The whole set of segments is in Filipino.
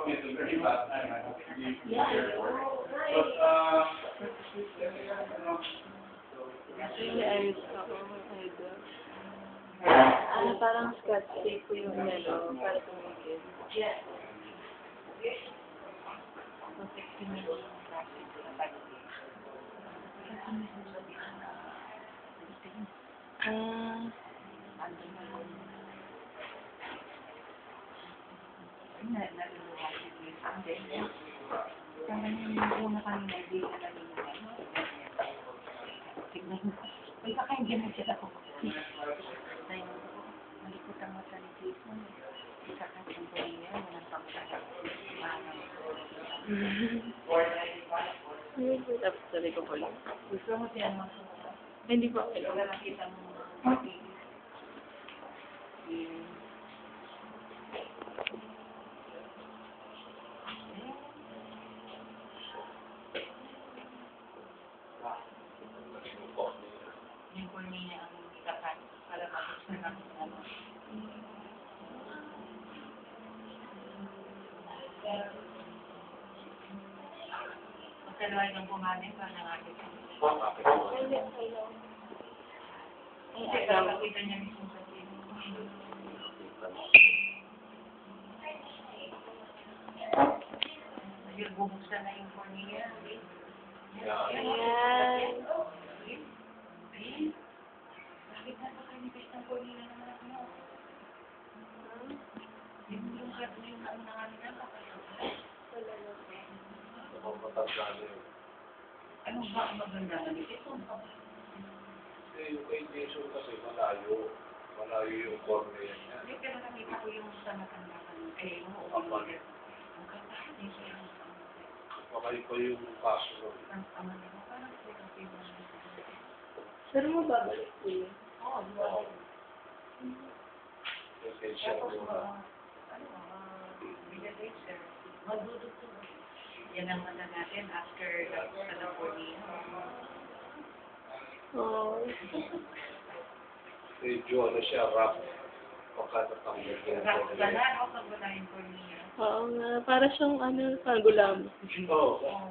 told me it's very bad. May ayos ako, may idol. Parang scotch tape po yung yellow para tumigil. Yes. Tapos sabi ko po lang. Gusto mo siya mo? Hindi po ako. Wala nakita mo. Yung cornea ang kapan para makita na ano. Magkaluwag ng bumanin para nakakita. Hindi, para makita niya mismo sa sino. Ayun, bubuksan na yung cornea. Ayan. Bakit napakanipis ng cornea naman ako? Yung kato yung ano na nga nila, ano ba ang maganda na nito? Yung kay Jason kasi malayo. Malayo yung cornea niya. Hindi, pero nakita ko yung sa matanda ka nun. Eh, yung uumigil. Ang ganda, hindi siya yung Makaiba yung kaso. ang ama nila. Parang siya kasi yung Pero mababalik po yun. oo, di ba? Kasi siya Tapos muna. bigay sir, magdudugtog. Yan ang mata natin after the cornea. Oo. Medyo ano siya, rough. Pagkatatanggal niya. Rough ka na, no? Pag wala yung cornea. Oo nga. Para siyang pagulam. Oo. Oo.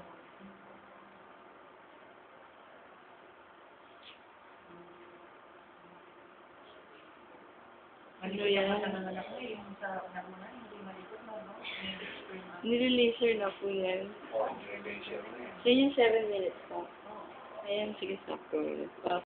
Malikot naman sa mga anak mo, yung sa anak mo na, hindi malikot mo, no? Nire-laser na po yan. Oo, may siya. Yan yung 7 minutes po. Ayan, sige, stop ko.